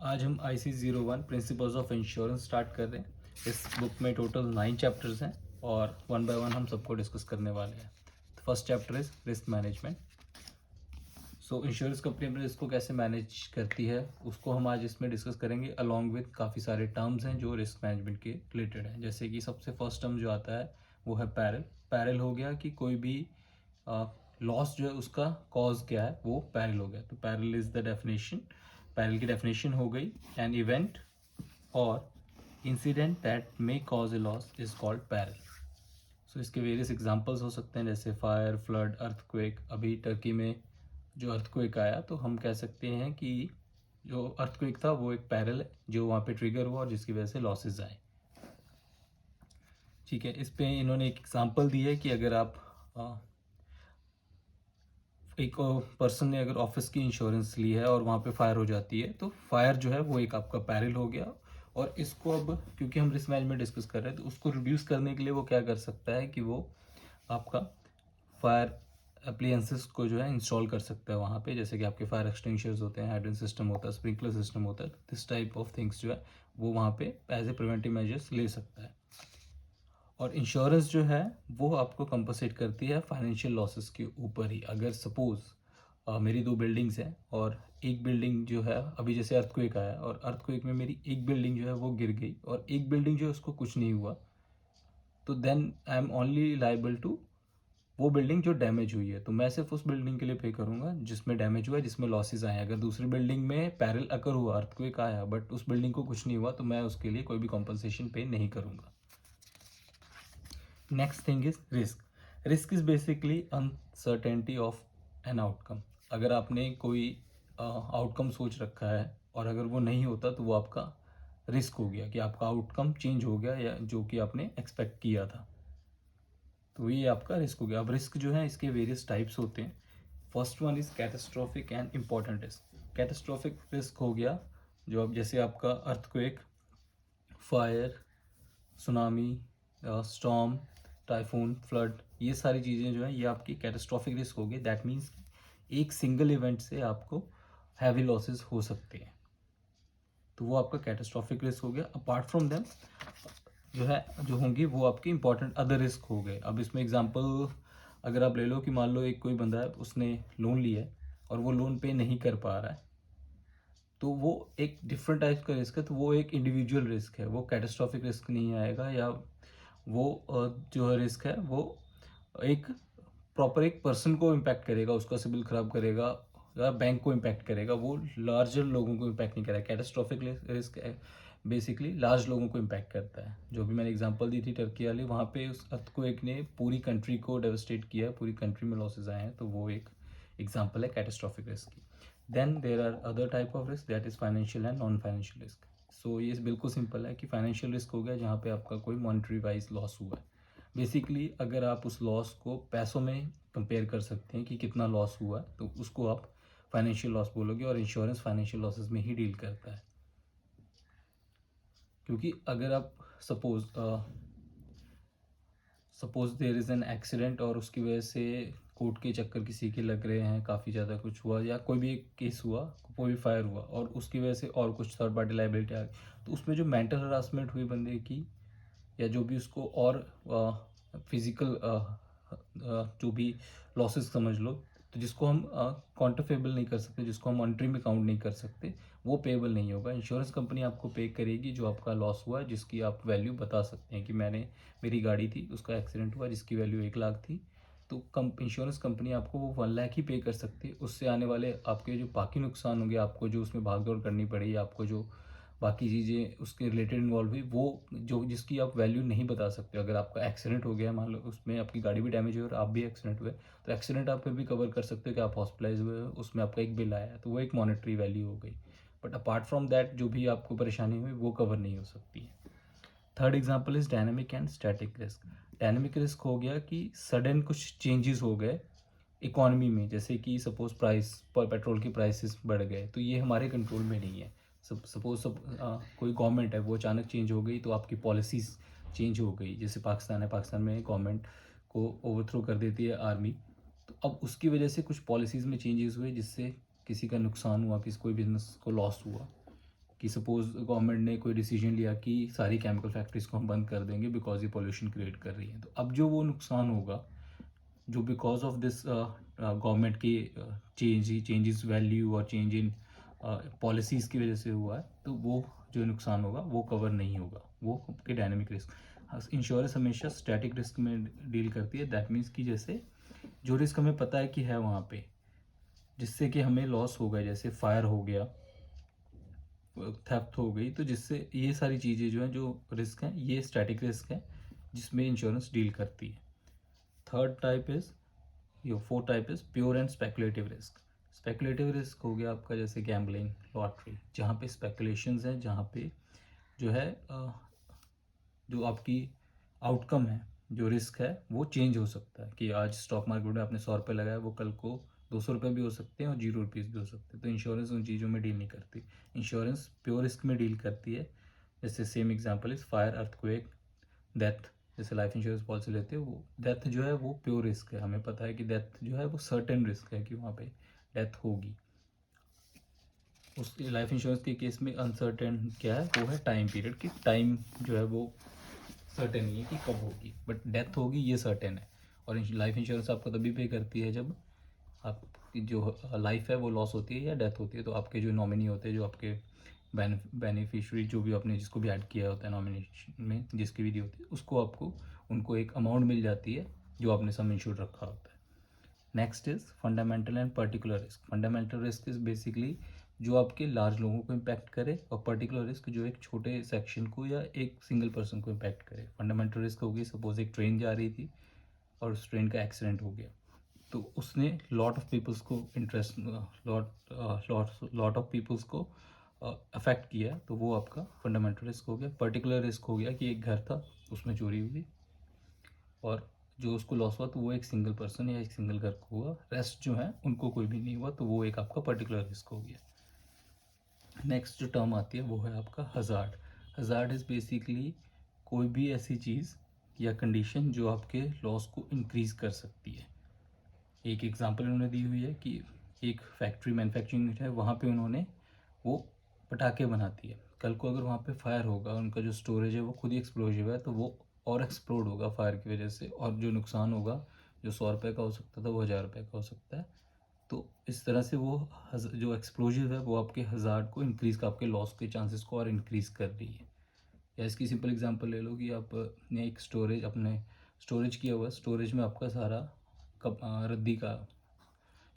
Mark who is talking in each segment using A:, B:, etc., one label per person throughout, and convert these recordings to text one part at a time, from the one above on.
A: आज हम IC01 principles of insurance start कर रहे हैं। इस बुक में टोटल 9 चैप्टर्स हैं और वन बाय वन हम सबको डिस्कस करने वाले हैं। First chapter is risk management. So insurance company अपने रिस्क को कैसे मैनेज करती है उसको हम आज इसमें डिस्कस करेंगे अलॉन्ग विद काफ़ी सारे टर्म्स हैं जो रिस्क मैनेजमेंट के रिलेटेड हैं। जैसे कि सबसे फर्स्ट टर्म जो आता है वो है पैरल। पैरल हो गया कि कोई भी लॉस जो है उसका कॉज क्या है, वो पैरल हो गया। तो peril is the definition. Peril की डेफिनेशन हो गई, an event or incident that may cause a loss is called peril. So इसके वेरियस एग्जांपल्स हो सकते हैं, जैसे फायर, फ्लड, अर्थक्वेक। अभी टर्की में जो अर्थक्वेक आया तो हम कह सकते हैं कि जो अर्थक्वेक था वो एक पैरल है जो वहाँ पे ट्रिगर हुआ और जिसकी वजह से लॉसेज आए। ठीक है, इस पे इन्होंने एक एग्जांपल दी है कि अगर आप एक पर्सन ने अगर ऑफिस की इंश्योरेंस ली है और वहाँ पे फायर हो जाती है तो फायर जो है वो एक आपका पैरल हो गया। और इसको अब क्योंकि हम रिस्क मैनेजमेंट डिस्कस कर रहे हैं तो उसको रिड्यूस करने के लिए वो क्या कर सकता है कि वो आपका फायर अप्लायंसेस को जो है इंस्टॉल कर सकता है वहाँ पे। जैसे कि आपके फायर एक्सटिंग्विशर्स होते हैं, हाइड्रेंट सिस्टम होता है, स्प्रिंकलर सिस्टम होता है। दिस टाइप ऑफ थिंग्स जो है वो वहाँ पे एज ए प्रिवेंटिव मेजर्स ले सकता है। और इंश्योरेंस जो है वो आपको कंपनसेट करती है फाइनेंशियल लॉसेस के ऊपर ही। अगर सपोज मेरी दो बिल्डिंग्स हैं और एक बिल्डिंग जो है अभी जैसे अर्थक्वेक आया और अर्थक्वेक में मेरी एक बिल्डिंग जो है वो गिर गई और एक बिल्डिंग जो है उसको कुछ नहीं हुआ, तो then I am only liable to वो बिल्डिंग जो डैमेज हुई है। तो मैं सिर्फ उस बिल्डिंग के लिए पे करूंगा जिसमें डैमेज हुआ है, जिसमें लॉसेज आए हैं। अगर दूसरी बिल्डिंग में पैरल अकर हुआ, अर्थक्वेक आया बट उस बिल्डिंग को कुछ नहीं हुआ, तो मैं उसके लिए कोई भी कॉम्पनसेशन पे नहीं करूंगा। Next thing is risk. Risk is basically uncertainty of an outcome. अगर आपने कोई आउटकम सोच रखा है और अगर वो नहीं होता तो वो आपका रिस्क हो गया कि आपका आउटकम चेंज हो गया या जो कि आपने एक्सपेक्ट किया था, तो ये आपका रिस्क हो गया। अब रिस्क जो है इसके वेरियस टाइप्स होते हैं। First one is catastrophic and important risk. Catastrophic risk हो गया जो अब जैसे आपका earthquake, fire, tsunami, storm, typhoon, flood, ये सारी चीज़ें जो है ये आपकी कैटास्ट्रॉफिक रिस्क हो गई। दैट मीन्स एक सिंगल इवेंट से आपको हैवी लॉसेस हो सकते हैं, तो वो आपका कैटास्ट्रॉफिक रिस्क हो गया। अपार्ट फ्रॉम देम जो है जो होंगी वो आपकी इंपॉर्टेंट अदर रिस्क हो गए। अब इसमें एग्जांपल अगर आप ले लो कि मान लो एक कोई बंदा है, उसने लोन लिया है और वो लोन पे नहीं कर पा रहा है, तो वो एक डिफरेंट टाइप का रिस्क है। तो वो एक इंडिविजुअल रिस्क है, वो कैटास्ट्रॉफिक रिस्क नहीं आएगा। या वो जो है रिस्क है वो एक प्रॉपर एक पर्सन को इम्पैक्ट करेगा, उसका सिबिल खराब करेगा या बैंक को इम्पैक्ट करेगा, वो लार्जर लोगों को इम्पैक्ट नहीं करेगा। कैटास्ट्रॉफिक रिस्क बेसिकली लार्ज लोगों को इम्पैक्ट करता है। जो भी मैंने एग्जांपल दी थी टर्की वाली, वहाँ पे उस अर्थक्वेक ने पूरी कंट्री को डेवस्टेट किया है, पूरी कंट्री में लॉसेज आए हैं, तो वो एक एग्जांपल है कैटास्ट्रॉफिक रिस्क की। Then there are other type of risk, that is financial and non financial risk. So ये बिल्कुल सिंपल है कि फाइनेंशियल रिस्क हो गया जहाँ पे आपका कोई मॉनिटरी वाइज लॉस हुआ है। बेसिकली अगर आप उस लॉस को पैसों में कंपेयर कर सकते हैं कि कितना लॉस हुआ है, तो उसको आप फाइनेंशियल लॉस बोलोगे। और इंश्योरेंस फाइनेंशियल लॉसेस में ही डील करता है, क्योंकि अगर आप suppose there is an accident और उसकी वजह से कोर्ट के चक्कर किसी के लग रहे हैं, काफ़ी ज़्यादा कुछ हुआ, या कोई भी एक केस हुआ, कोई भी फायर हुआ और उसकी वजह से और कुछ थर्ड पार्टी लाइबिलिटी आ गई, तो उसमें जो मेंटल हरासमेंट हुई बंदे की या जो भी उसको और फिजिकल जो भी लॉसेस समझ लो, तो जिसको हम क्वांटिफेबल नहीं कर सकते, जिसको हम मॉनिटरी में काउंट नहीं कर सकते, वो पेबल नहीं होगा। इंश्योरेंस कंपनी आपको पे करेगी जो आपका लॉस हुआ है, जिसकी आप वैल्यू बता सकते हैं कि मेरी गाड़ी थी, उसका एक्सीडेंट हुआ जिसकी वैल्यू 1 लाख थी, तो इंश्योरेंस कंपनी आपको वो 1 लाख ही पे कर सकती है। उससे आने वाले आपके जो बाकी नुकसान होंगे, आपको जो उसमें भाग दौड़ करनी पड़ी, आपको जो बाकी चीज़ें उसके रिलेटेड इन्वॉल्व हुई, वो जो जिसकी आप वैल्यू नहीं बता सकते। अगर आपका एक्सीडेंट हो गया, मान लो उसमें आपकी गाड़ी भी डैमेज हुई और आप भी एक्सीडेंट हुए, तो एक्सीडेंट आप फिर भी कवर कर सकते हो कि आप हॉस्पिटलाइज हुए हो, उसमें आपका एक बिल आया, तो वो एक मॉनेटरी वैल्यू हो गई। बट अपार्ट फ्रॉम दैट जो भी आपको परेशानी हुई वो कवर नहीं हो सकती है। Third example is dynamic and static risk. Dynamic risk हो गया कि सडन कुछ चेंजेस हो गए इकॉनमी में, जैसे कि सपोज प्राइस पर पेट्रोल की प्राइसेस बढ़ गए, तो ये हमारे कंट्रोल में नहीं है। सपोज कोई गवर्नमेंट है वो अचानक चेंज हो गई, तो आपकी पॉलिसीज़ चेंज हो गई। जैसे पाकिस्तान है, पाकिस्तान में गवर्नमेंट को ओवरथ्रो कर देती है आर्मी, तो अब उसकी वजह से कुछ पॉलिसीज़ में चेंजेस हुए जिससे किसी का नुकसान हुआ, किसी कोई बिजनेस को लॉस हुआ, कि सपोज़ गवर्नमेंट ने कोई डिसीजन लिया कि सारी केमिकल फैक्ट्रीज़ को हम बंद कर देंगे बिकॉज़ ये पॉल्यूशन क्रिएट कर रही है। तो अब जो वो नुकसान होगा, जो बिकॉज ऑफ दिस गवर्नमेंट की चेंजेस वैल्यू और चेंज इन पॉलिसीज़ की वजह से हुआ है, तो वो जो नुकसान होगा वो कवर नहीं होगा, वो आपके डायनेमिक रिस्क। इंश्योरेंस हमेशा स्टैटिक रिस्क में डील करती है। दैट मीन्स कि जैसे जो रिस्क हमें पता है कि है वहाँ पे, जिससे कि हमें लॉस हो गया, जैसे फायर हो गया, थेफ्ट हो गई, तो जिससे ये सारी चीज़ें जो हैं, जो रिस्क हैं, ये स्टैटिक रिस्क है जिसमें इंश्योरेंस डील करती है। Third type is yo fourth type is pure and speculative risk. Speculative risk हो गया आपका जैसे गैम्बलिंग, लॉटरी, जहाँ पे स्पेकुलेशंस हैं, जहाँ पे जो है जो आपकी आउटकम है, जो रिस्क है, वो चेंज हो सकता है कि आज स्टॉक मार्केट में आपने 100 रुपये लगाया, वो कल को 200 रुपये भी हो सकते हैं और 0 रुपीज़ भी हो सकते हैं। तो इंश्योरेंस उन चीज़ों में डील नहीं करती। इंश्योरेंस प्योर रिस्क में डील करती है। जैसे same example is fire, earthquake, death. जैसे लाइफ इंश्योरेंस पॉलिसी लेते हो, वो डेथ जो है वो प्योर रिस्क है, हमें पता है कि डेथ जो है वो सर्टेन रिस्क है कि वहाँ पे डेथ होगी। उस लाइफ इंश्योरेंस के केस में अनसर्टेन क्या है, वो है टाइम पीरियड, कि टाइम जो है वो सर्टेन नहीं है कि कब होगी, बट डेथ होगी ये सर्टेन है। और लाइफ इंश्योरेंस आपको तभी पे करती है जब आपकी जो लाइफ है वो लॉस होती है या डेथ होती है। तो आपके जो नॉमिनी होते हैं, जो आपके बेनिफिशियरी, जो भी आपने जिसको भी ऐड किया होता है नॉमिनेशन में, जिसकी विधि होती है, उसको आपको उनको एक अमाउंट मिल जाती है जो आपने सम इंश्योर रखा होता है। Next is fundamental and particular risk. Fundamental risk is basically जो आपके लार्ज लोगों को इम्पैक्ट करे, और पर्टिकुलर रिस्क जो एक छोटे सेक्शन को या एक सिंगल पर्सन को इम्पैक्ट करे। फंडामेंटल रिस्क होगी, सपोज एक ट्रेन जा रही थी और उस ट्रेन का एक्सीडेंट हो गया, तो उसने लॉट ऑफ पीपल्स को इंटरेस्ट, लॉट ऑफ पीपल्स को अफेक्ट किया, तो वो आपका फंडामेंटल रिस्क हो गया। पर्टिकुलर रिस्क हो गया कि एक घर था, उसमें चोरी हुई और जो उसको लॉस हुआ तो वो एक सिंगल पर्सन या एक सिंगल घर को हुआ, रेस्ट जो है उनको कोई भी नहीं हुआ, तो वो एक आपका पर्टिकुलर रिस्क हो गया। नेक्स्ट जो टर्म आती है वो है आपका हज़ार्ड। हज़ार्ड इज़ बेसिकली कोई भी ऐसी चीज़ या कंडीशन जो आपके लॉस को इंक्रीज़ कर सकती है। एक एग्जांपल उन्होंने दी हुई है कि एक फैक्ट्री, मैन्युफैक्चरिंग यूनिट है, वहाँ पे उन्होंने वो पटाखे बनाती है, कल को अगर वहाँ पे फायर होगा, उनका जो स्टोरेज है वो खुद ही एक्सप्लोजिव है, तो वो और एक्सप्लोड होगा फायर की वजह से, और जो नुकसान होगा, जो 100 रुपये का हो सकता था वो 1000 रुपये का हो सकता है। तो इस तरह से वो जो एक्सप्लोजिव है वो आपके हज़ार्ड को इंक्रीज़ का, आपके लॉस के चांसेस को और इंक्रीज़ कर रही है। या इसकी सिंपल एग्जांपल ले लो कि आप ने एक स्टोरेज अपने स्टोरेज किया हुआ है, स्टोरेज में आपका सारा कप रद्दी का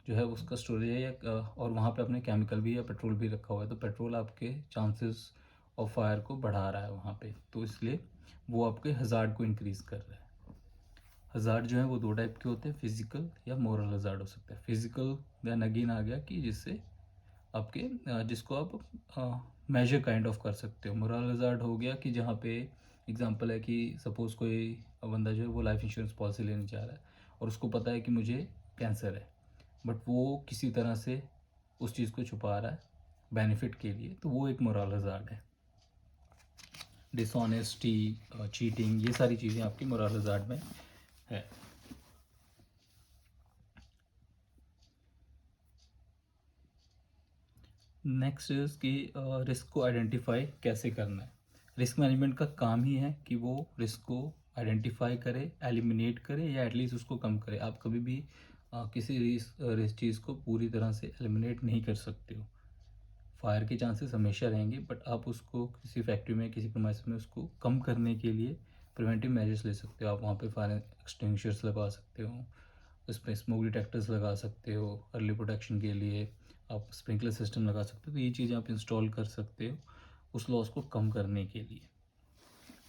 A: जो है उसका स्टोरेज है, या और वहाँ पे आपने केमिकल भी या पेट्रोल भी रखा हुआ है, तो पेट्रोल आपके चांसेस ऑफ फायर को बढ़ा रहा है वहाँ पे, तो इसलिए वो आपके हज़ार्ड को इंक्रीज़ कर रहा है। हज़ार्ड जो है वो दो टाइप के होते हैं, फिजिकल या मोरल हज़ार्ड हो सकता है। फिजिकल दैन अगेन आ गया कि जिससे आपके जिसको आप मेजर काइंड ऑफ कर सकते हो। मोरल हज़ार्ड हो गया कि जहाँ पे एग्जांपल है कि सपोज़ कोई बंदा जो है वो लाइफ इंश्योरेंस पॉलिसी लेने जा रहा है और उसको पता है कि मुझे कैंसर है, बट वो किसी तरह से उस चीज़ को छुपा रहा है बेनिफिट के लिए, तो वो एक मोरल हज़ार्ड है। डिसऑनेस्टी, चीटिंग, ये सारी चीज़ें आपकी मोरल हज़ार्ड में है। नेक्स्ट इज़ कि रिस्क को आइडेंटिफाई कैसे करना है। रिस्क मैनेजमेंट का काम ही है कि वो रिस्क को आइडेंटिफाई करे, एलिमिनेट करे, या एटलीस्ट उसको कम करे। आप कभी भी किसी रिस्क चीज़ को पूरी तरह से एलिमिनेट नहीं कर सकते हो। फायर के चांसेस हमेशा रहेंगे, बट आप उसको किसी फैक्ट्री में, किसी प्रीमाइस में उसको कम करने के लिए प्रिवेंटिव मेजर्स ले सकते हो। आप वहाँ पे फायर एक्सटिंग्विशर्स लगा सकते हो, उसमें स्मोक डिटेक्टर्स लगा सकते हो, अर्ली प्रोटेक्शन के लिए आप स्प्रिंकलर सिस्टम लगा सकते हो। तो ये चीज़ें आप इंस्टॉल कर सकते हो उस लॉस को कम करने के लिए।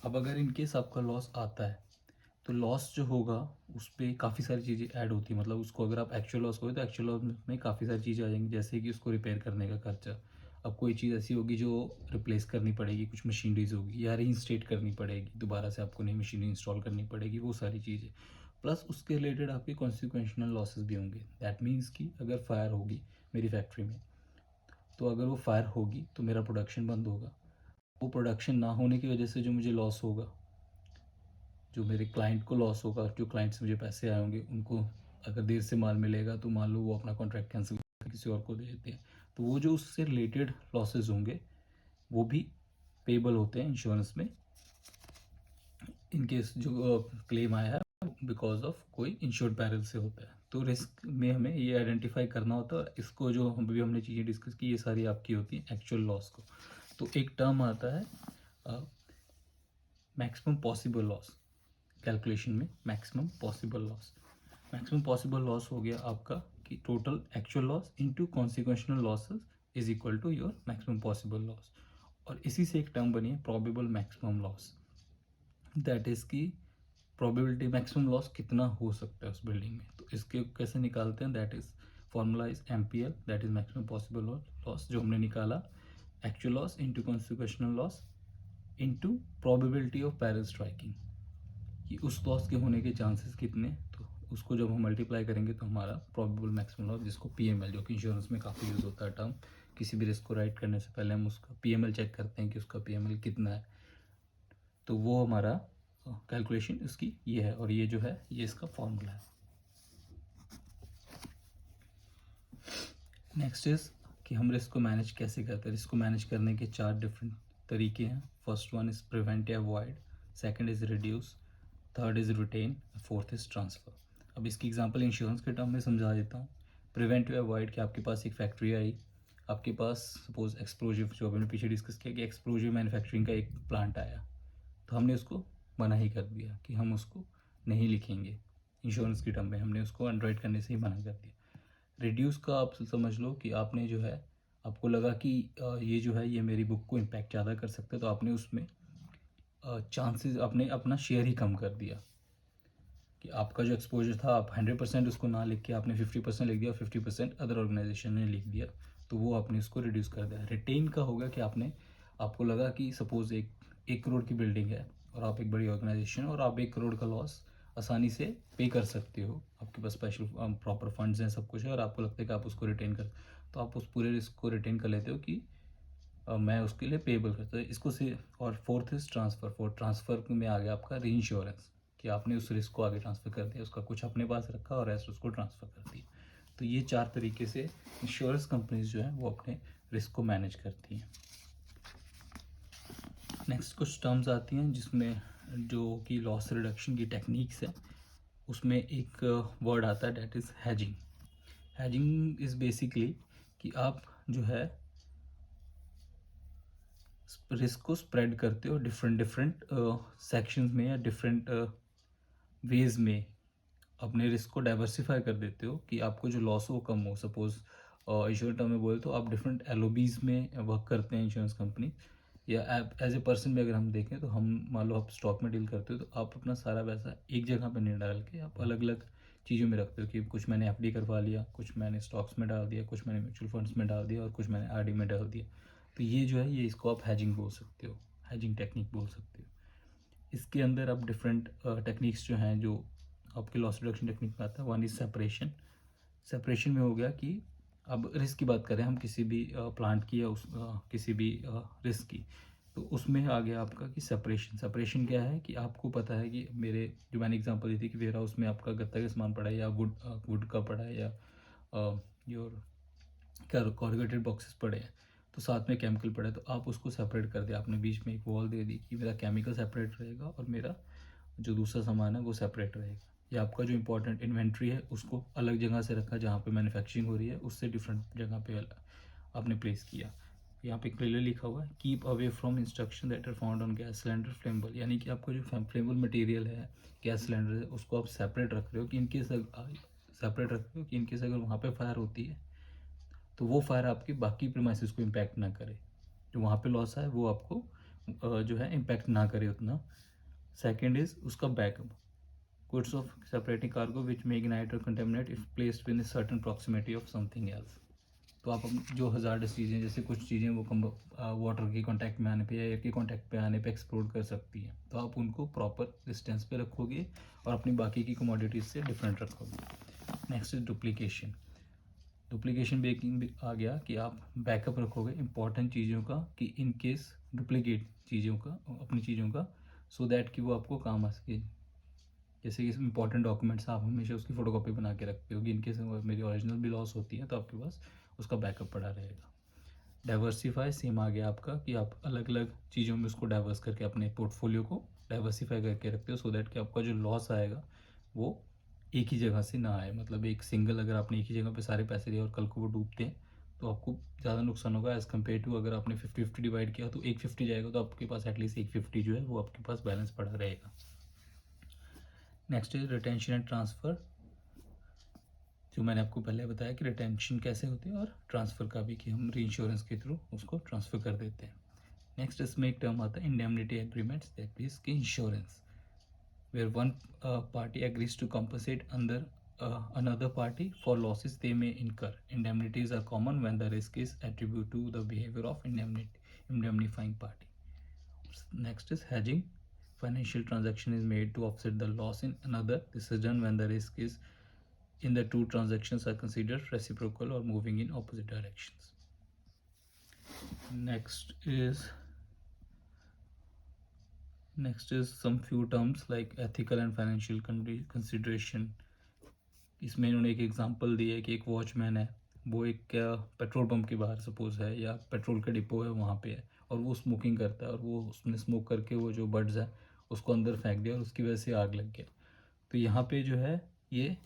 A: अब अगर इन केस आपका लॉस आता है, तो लॉस जो होगा उस पर काफ़ी सारी चीज़ें ऐड होती है। मतलब उसको अगर आप एक्चुअल लॉस करोगे तो एक्चुअल लॉस में काफ़ी सारी चीज़ें आ जाएंगी, जैसे कि उसको रिपेयर करने का खर्चा। अब कोई चीज़ ऐसी होगी जो रिप्लेस करनी पड़ेगी, कुछ मशीनरीज होगी, या रीइंस्टेट करनी पड़ेगी, दोबारा से आपको नई मशीनरी इंस्टॉल करनी पड़ेगी, वो सारी चीज़ें। प्लस उसके रिलेटेड आपके कॉन्सिक्वेंशनल लॉसेस भी होंगे। दैट मीन्स कि अगर फायर होगी मेरी फैक्ट्री में, तो अगर वो फायर होगी तो मेरा प्रोडक्शन बंद होगा। वो प्रोडक्शन ना होने की वजह से जो मुझे लॉस होगा, जो मेरे क्लाइंट को लॉस होगा, जो क्लाइंट से मुझे पैसे आए होंगे, उनको अगर देर से माल मिलेगा तो मान लो वो अपना कॉन्ट्रैक्ट कैंसिल किसी और को दे देते हैं, तो वो जो उससे रिलेटेड लॉसेस होंगे वो भी पेबल होते हैं इंश्योरेंस में, इनकेस जो क्लेम आया है बिकॉज ऑफ कोई इंश्योर्ड पैरल से होता है। तो रिस्क में हमें ये आइडेंटिफाई करना होता है। इसको जो हम भी हमने चीज़ें डिस्कस की, ये सारी आपकी होती हैं एक्चुअल लॉस को। तो एक टर्म आता है मैक्सिमम पॉसिबल लॉस, कैलकुलेशन में maximum possible loss. Maximum possible loss हो गया आपका कि total actual loss into consequential losses is equal to your maximum possible loss. और इसी से एक टर्म बनी है probable maximum loss, that is की प्रोबेबिलिटी मैक्सिमम लॉस कितना हो सकता है उस बिल्डिंग में। तो इसके कैसे निकालते हैं, that is formula is MPL, that is maximum possible loss, जो हमने निकाला actual loss into consequential loss into probability of peril striking, कि उस लॉस के होने के चांसेस कितने। तो उसको जब हम मल्टीप्लाई करेंगे तो हमारा प्रोबेबल मैक्सिमम लॉस, जिसको PML, जो कि इंश्योरेंस में काफ़ी यूज़ होता है टर्म, किसी भी रिस्क को राइट करने से पहले हम उसका PML चेक करते हैं कि उसका PML कितना है। तो वो हमारा कैलकुलेशन इसकी ये है, और ये जो है ये इसका फॉर्मूला है। नेक्स्ट इज कि हम रिस्क को मैनेज कैसे करते हैं। रिस्क को मैनेज करने के 4 डिफरेंट तरीके हैं। फर्स्ट वन इज़ प्रिवेंट या avoid, second is reduce, third is retain, fourth is transfer. अब इसकी एग्जांपल इंश्योरेंस के टर्म में समझा देता हूँ। प्रिवेंट या अवॉइड कि आपके पास एक फैक्ट्री आई, आपके पास सपोज एक्सप्लोजिव, जो हमने पीछे डिस्कस किया कि एक्सप्लोजिव मैन्युफैक्चरिंग का एक प्लांट आया, तो हमने उसको मना ही कर दिया कि हम उसको नहीं लिखेंगे, इंश्योरेंस की टर्म में हमने उसको अंडरराइट करने से ही मना कर दिया। रिड्यूस का आप समझ लो कि आपने जो है, आपको लगा कि ये जो है ये मेरी बुक को इम्पैक्ट ज़्यादा कर सकता है, तो आपने उसमें चांसेस, आपने अपना शेयर ही कम कर दिया, कि आपका जो एक्सपोजर था आप 100% उसको ना लिख के आपने 50% लिख दिया, 50% अदर ऑर्गेनाइजेशन ने लिख दिया, तो वो आपने उसको रिड्यूस कर दिया। रिटेन का होगा कि आपको लगा कि सपोज 1 करोड़ की बिल्डिंग है और आप एक बड़ी ऑर्गेनाइजेशन और आप 1 करोड़ का लॉस आसानी से पे कर सकते हो, आपके पास स्पेशल प्रॉपर फंड्स हैं, सब कुछ है, और आपको लगता है कि आप उसको रिटेन कर, तो आप उस पूरे रिस्क को रिटेन कर लेते हो कि मैं उसके लिए पेबल करता हूँ इसको से। और फोर्थ इज ट्रांसफ़र। ट्रांसफ़र में आ गया आपका री इंश्योरेंस, कि आपने उस रिस्क को आगे ट्रांसफ़र कर दिया, उसका कुछ अपने पास रखा और रेस्ट उसको ट्रांसफ़र कर दिया। तो ये 4 तरीके से इंश्योरेंस कंपनीज जो है वो अपने रिस्क को मैनेज करती हैं। नेक्स्ट कुछ टर्म्स आती हैं जिसमें जो कि लॉस रिडक्शन की टेक्निक्स है, उसमें एक वर्ड आता है that is hedging. Hedging is basically कि आप जो है रिस्क को स्प्रेड करते हो डिफरेंट डिफरेंट सेक्शंस में या डिफरेंट वेज में, अपने रिस्क को डाइवर्सिफाई कर देते हो कि आपको जो लॉस हो वो कम हो। सपोज इंश्योरेंस टर्म में बोले तो आप डिफरेंट LOBs में वर्क करते हैं इंश्योरेंस कंपनी, या एज ए पर्सन भी अगर हम देखें तो हम मान लो आप स्टॉक में डील करते हो, तो आप अपना सारा पैसा एक जगह पर नहीं डाल के आप अलग अलग चीज़ों में रखते हो, कि कुछ मैंने FD करवा लिया, कुछ मैंने स्टॉक्स में डाल दिया, कुछ मैंने म्यूचुअल फंड्स में डाल दिया, और कुछ मैंने RD में डाल दिया। तो ये जो है ये इसको आप हैजिंग बोल सकते हो, हैजिंग टेक्निक बोल सकते हो। इसके अंदर आप डिफरेंट टेक्निक्स जो हैं, जो आपके लॉस रिडक्शन टेक्निक में आता है, वन इज सेपरेशन। सेपरेशन में हो गया कि अब रिस्क की बात करें हम, किसी भी प्लांट की या किसी भी रिस्क की, तो उसमें आ गया आपका कि सेपरेशन। सेपरेशन क्या है कि आपको पता है कि मेरे जो मैंने एग्जांपल दी थी कि वेयर हाउस में आपका गत्ता का सामान पड़ा है, या वुड का पड़ा है, या योर कॉर्गेटेड बॉक्सेस पड़े हैं, तो साथ में केमिकल पड़े, तो आप उसको सेपरेट कर दिया। आपने बीच में एक वॉल दे दी कि मेरा केमिकल सेपरेट रहेगा और मेरा जो दूसरा सामान है वो सेपरेट रहेगा। या आपका जो इंपॉर्टेंट इन्वेंट्री है उसको अलग जगह से रखा, जहाँ पे मैन्युफैक्चरिंग हो रही है उससे डिफरेंट जगह पे आपने प्लेस किया। यहाँ पे क्लियरली लिखा हुआ है keep away from instruction that are found on gas cylinder flammable, यानी कि आपका जो फ्लेमेबल मटेरियल है, गैस सिलेंडर है, उसको आप सेपरेट रख रहे हो कि इनकेस सेपरेट रख रहे हो कि इनकेस अगर वहाँ पे फायर होती है तो वो फायर आपकी बाकी प्रीमाइसेस को इम्पैक्ट ना करे, जो वहाँ पे लॉस है वो आपको जो है इम्पैक्ट ना करे उतना। सेकेंड इज उसका backup, goods of separating cargo which may ignite or contaminate if placed within certain proximity of something else. तो आप जो हज़ार्डस चीज़ें, जैसे कुछ चीज़ें वो वाटर के कांटेक्ट में आने पे या एयर के कांटेक्ट पे आने पे एक्सप्लोड कर सकती हैं, तो आप उनको प्रॉपर डिस्टेंस पे रखोगे और अपनी बाकी की कमोडिटीज़ से डिफरेंट रखोगे। Next is duplication. Duplication baking भी आ गया कि आप बैकअप रखोगे इंपॉर्टेंट चीज़ों का, कि इन केस डुप्लीकेट चीज़ों का, अपनी चीज़ों का, सो दैट कि वो आपको काम आ सके। जैसे कि इंपॉर्टेंट डॉक्यूमेंट्स आप हमेशा उसकी फ़ोटोकॉपी बना के रखते हो कि इन केस मेरी ओरिजिनल भी लॉस होती है तो आपके पास उसका बैकअप पड़ा रहेगा। डाइवर्सिफाई सेम आ गया आपका कि आप अलग अलग चीज़ों में उसको डाइवर्स करके अपने पोर्टफोलियो को डाइवर्सिफाई करके रखते हो, सो दैट कि आपका जो लॉस आएगा वो एक ही जगह से ना आए। मतलब एक सिंगल अगर आपने एक ही जगह पे सारे पैसे दिए और कल को वो डूबते हैं तो आपको ज़्यादा नुकसान होगा एज़ कम्पेयर टू अगर आपने 50-50 डिवाइड किया तो 150 जाएगा, तो आपके पास एटलीस्ट 150 जो है वो आपके पास बैलेंस पड़ा रहेगा। Next is retention and transfer, जो मैंने आपको पहले बताया कि रिटेंशन कैसे होती है और ट्रांसफ़र का भी, कि हम री इंश्योरेंस के थ्रू उसको ट्रांसफ़र कर देते हैं। नेक्स्ट इसमें एक टर्म आता है इंडेमनिटी एग्रीमेंट्स, दैट मीन्स की insurance where one party agrees to compensate under another party for losses they may incur. Indemnities are common when the risk is attributed to the behavior of indemnifying party. Next is hedging. Financial transaction is made to offset the loss in another. This is done when the risk is in the two transactions are considered reciprocal or moving in opposite directions. Next is some few terms like ethical and financial consideration. इसमें इन्होंने एक example दिया है कि एक watchman है, वो एक पेट्रोल पंप के बाहर सपोज है या पेट्रोल का डिपो है वहाँ पे है, और वो स्मोकिंग करता है और वो उसने स्मोक करके वो जो बड्स है उसको अंदर फेंक दिया और उसकी वजह से आग लग गया। तो यहाँ पे जो है ये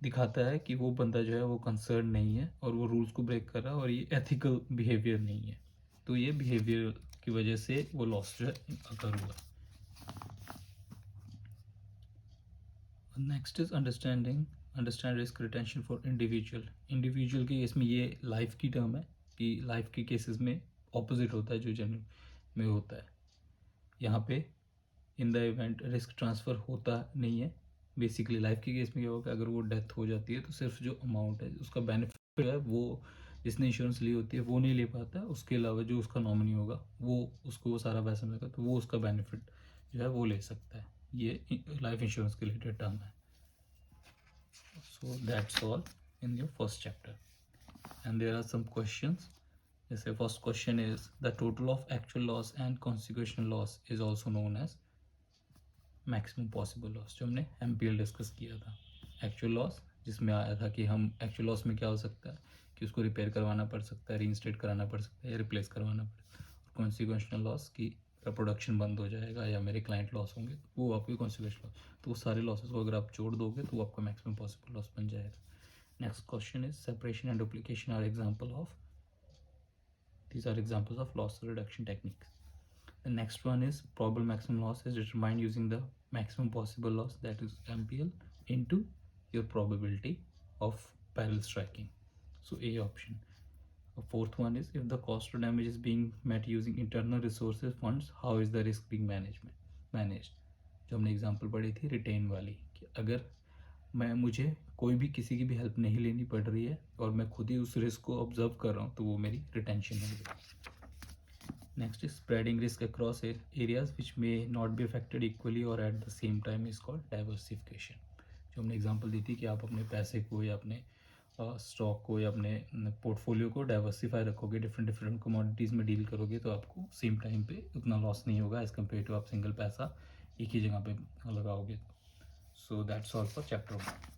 A: दिखाता है कि वो बंदा जो है वो कंसर्न नहीं है और वो रूल्स को ब्रेक कर रहा है और ये एथिकल बिहेवियर नहीं है, तो ये बिहेवियर की वजह से वो लॉस जो है अकर हुआ। Next is understand risk retention for individual के केस में ये लाइफ की टर्म है कि लाइफ के केसेस में ऑपोजिट होता है जो जनरल में होता है। यहाँ पे in the event risk transfer होता नहीं है। बेसिकली लाइफ के केस में क्या होगा, अगर वो डेथ हो जाती है तो सिर्फ जो अमाउंट है उसका बेनिफिट है वो जिसने इंश्योरेंस ली होती है वो नहीं ले पाता, उसके अलावा जो उसका नॉमिनी होगा वो उसको वो सारा पैसा मिलेगा, तो वो उसका बेनिफिट जो है वो ले सकता है। ये लाइफ इंश्योरेंस के रिलेटेड टर्म है। So that's all in your first chapter, and there are some questions. Yes, the first question is the total of actual loss and consequential loss is also known as maximum possible loss, जो हमने MPL discuss किया था। Actual loss जिसमें आया था कि हम actual loss में क्या हो सकता है कि उसको रिपेयर करवाना पड़ सकता है, रीइंस्टेट कराना पड़ सकता है या रिप्लेस करवाना पड़। कॉन्सिक्वेंशनल लॉस की प्रोडक्शन बंद हो जाएगा या मेरे क्लाइंट लॉस होंगे, वो आपकी कॉन्सिक्वेंशनल लॉस। तो वो सारे लॉसेस को अगर आप जोड़ दोगे तो वो आपका मैक्सिमम पॉसिबल लॉस बन जाएगा। Next question is separation and duplication are example of, these are examples of loss reduction techniques. The next one is probable maximum loss is determined using the maximum possible loss, that is MPL, into your probability of peril striking. So A option. The fourth one is if the cost of damage is being met using internal resources funds, how is the risk being managed? जो हमने example पढ़ी थी retain वाली, कि अगर मुझे कोई भी किसी की भी हेल्प नहीं लेनी पड़ रही है और मैं खुद ही उस रिस्क को ऑब्जर्व कर रहा हूँ तो वो मेरी रिटेंशन होगी। Next is spreading risk across areas which may not be affected equally or at the same time is called diversification. जो हमने एग्जांपल दी थी कि आप अपने पैसे को या अपने स्टॉक को या अपने पोर्टफोलियो को डाइवर्सिफाई रखोगे, डिफरेंट कमोडिटीज़ में डील करोगे, तो आपको सेम टाइम पे उतना लॉस नहीं होगा एज़ कम्पेयर टू आप सिंगल पैसा एक ही जगह पे लगाओगे। So that's all for chapter 1।